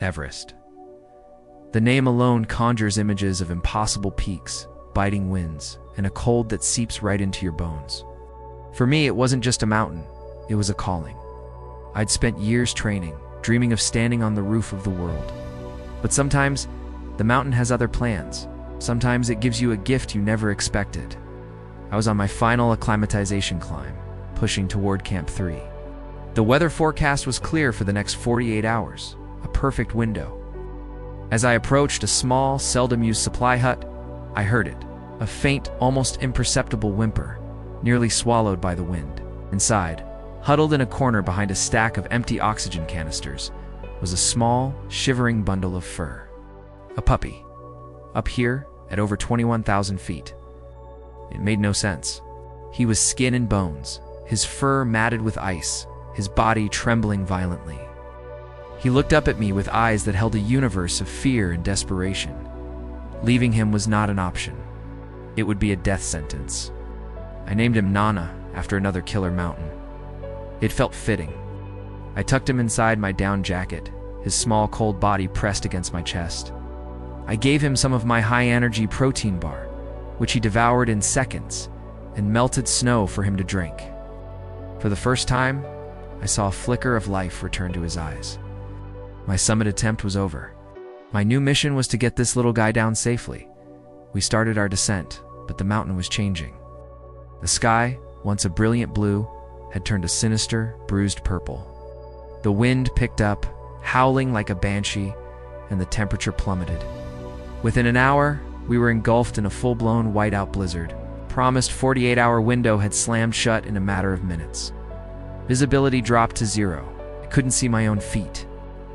Everest. The name alone conjures images of impossible peaks, biting winds, and a cold that seeps right into your bones. For me, it wasn't just a mountain, it was a calling. I'd spent years training, dreaming of standing on the roof of the world. But sometimes, the mountain has other plans. Sometimes it gives you a gift you never expected. I was on my final acclimatization climb, pushing toward Camp 3. The weather forecast was clear for the next 48 hours, a perfect window. As I approached a small, seldom-used supply hut, I heard it, a faint, almost imperceptible whimper, nearly swallowed by the wind. Inside, huddled in a corner behind a stack of empty oxygen canisters, was a small, shivering bundle of fur. A puppy. Up here, at over 21,000 feet. It made no sense. He was skin and bones, his fur matted with ice, his body trembling violently. He looked up at me with eyes that held a universe of fear and desperation. Leaving him was not an option. It would be a death sentence. I named him Nanga after another killer mountain. It felt fitting. I tucked him inside my down jacket, his small cold body pressed against my chest. I gave him some of my high-energy protein bar, which he devoured in seconds, and melted snow for him to drink. For the first time, I saw a flicker of life return to his eyes. My summit attempt was over. My new mission was to get this little guy down safely. We started our descent, but the mountain was changing. The sky, once a brilliant blue, had turned a sinister, bruised purple. The wind picked up, howling like a banshee, and the temperature plummeted. Within an hour, we were engulfed in a full-blown whiteout blizzard. Promised 48-hour window had slammed shut in a matter of minutes. Visibility dropped to zero. I couldn't see my own feet.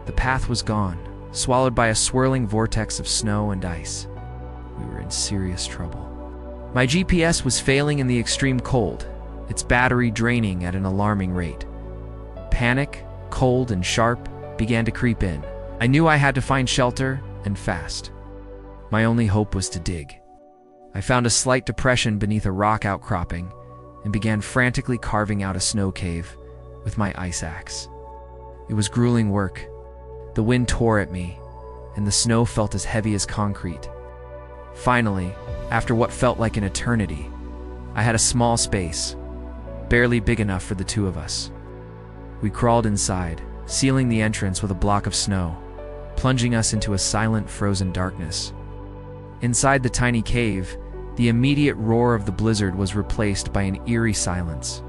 The path was gone, swallowed by a swirling vortex of snow and ice. We were in serious trouble. My GPS was failing in the extreme cold, its battery draining at an alarming rate. Panic, cold and sharp, began to creep in. I knew I had to find shelter, and fast. My only hope was to dig. I found a slight depression beneath a rock outcropping and began frantically carving out a snow cave with my ice axe. It was grueling work. The wind tore at me, and the snow felt as heavy as concrete. Finally, after what felt like an eternity, I had a small space, barely big enough for the two of us. We crawled inside, sealing the entrance with a block of snow, plunging us into a silent, frozen darkness. Inside the tiny cave, the immediate roar of the blizzard was replaced by an eerie silence,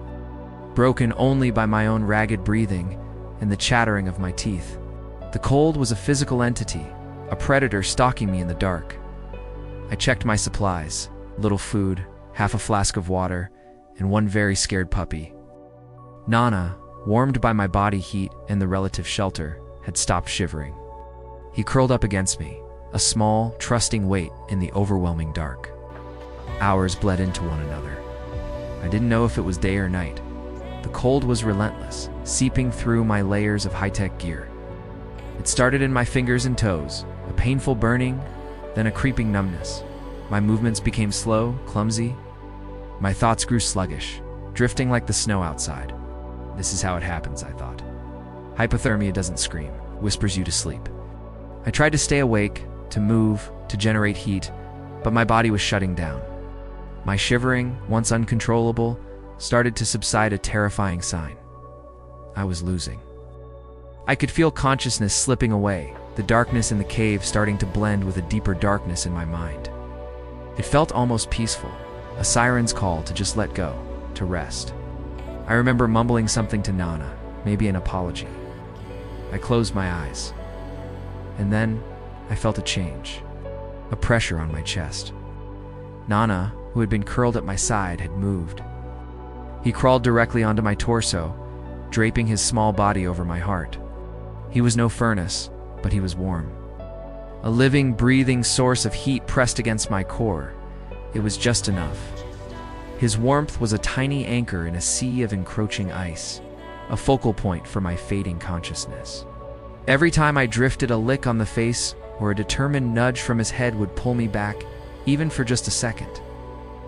broken only by my own ragged breathing and the chattering of my teeth. The cold was a physical entity, a predator stalking me in the dark. I checked my supplies, little food, half a flask of water, and one very scared puppy. Nanga, warmed by my body heat and the relative shelter, had stopped shivering. He curled up against me, a small, trusting weight in the overwhelming dark. Hours bled into one another. I didn't know if it was day or night. The cold was relentless, seeping through my layers of high-tech gear. It started in my fingers and toes, a painful burning, then a creeping numbness. My movements became slow, clumsy. My thoughts grew sluggish, drifting like the snow outside. This is how it happens, I thought. Hypothermia doesn't scream, whispers you to sleep. I tried to stay awake, to move, to generate heat, but my body was shutting down. My shivering, once uncontrollable, started to subside, a terrifying sign. I was losing. I could feel consciousness slipping away, the darkness in the cave starting to blend with a deeper darkness in my mind. It felt almost peaceful, a siren's call to just let go, to rest. I remember mumbling something to Nanga, maybe an apology. I closed my eyes. And then, I felt a change, a pressure on my chest. Nanga, who had been curled at my side, had moved. He crawled directly onto my torso, draping his small body over my heart. He was no furnace, but he was warm. A living, breathing source of heat pressed against my core. It was just enough. His warmth was a tiny anchor in a sea of encroaching ice, a focal point for my fading consciousness. Every time I drifted, a lick on the face or a determined nudge from his head would pull me back, even for just a second.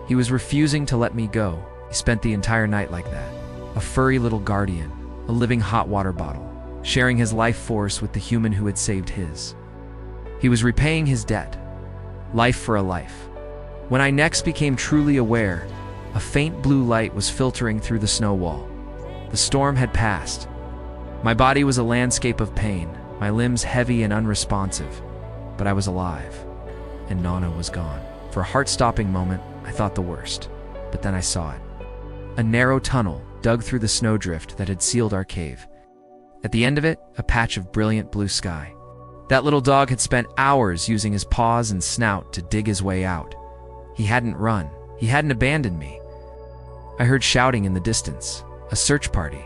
He was refusing to let me go. He spent the entire night like that, a furry little guardian, a living hot water bottle, sharing his life force with the human who had saved his. He was repaying his debt, life for a life. When I next became truly aware, a faint blue light was filtering through the snow wall. The storm had passed. My body was a landscape of pain, my limbs heavy and unresponsive, but I was alive, and Nana was gone. For a heart-stopping moment, I thought the worst, but then I saw it. A narrow tunnel dug through the snowdrift that had sealed our cave. At the end of it, a patch of brilliant blue sky. That little dog had spent hours using his paws and snout to dig his way out. He hadn't run. He hadn't abandoned me. I heard shouting in the distance, a search party.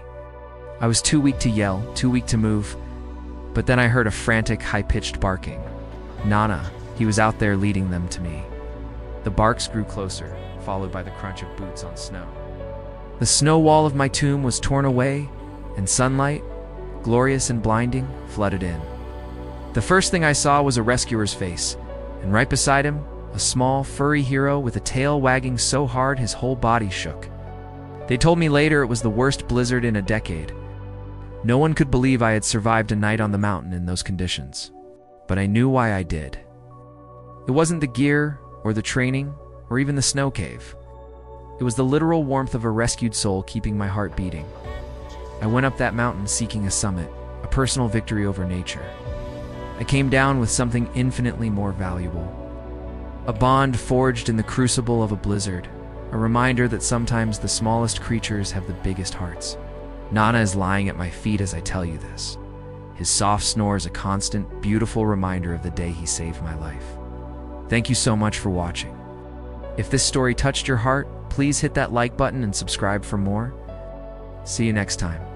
I was too weak to yell, too weak to move, but then I heard a frantic, high-pitched barking. Nana, he was out there leading them to me. The barks grew closer, followed by the crunch of boots on snow. The snow wall of my tomb was torn away, and sunlight, glorious and blinding, flooded in. The first thing I saw was a rescuer's face, and right beside him, a small, furry hero with a tail wagging so hard his whole body shook. They told me later it was the worst blizzard in a decade. No one could believe I had survived a night on the mountain in those conditions, but I knew why I did. It wasn't the gear, or the training, or even the snow cave. It was the literal warmth of a rescued soul keeping my heart beating. I went up that mountain seeking a summit, a personal victory over nature. I came down with something infinitely more valuable. A bond forged in the crucible of a blizzard, a reminder that sometimes the smallest creatures have the biggest hearts. Nana is lying at my feet as I tell you this. His soft snore is a constant, beautiful reminder of the day he saved my life. Thank you so much for watching. If this story touched your heart, please hit that like button and subscribe for more. See you next time.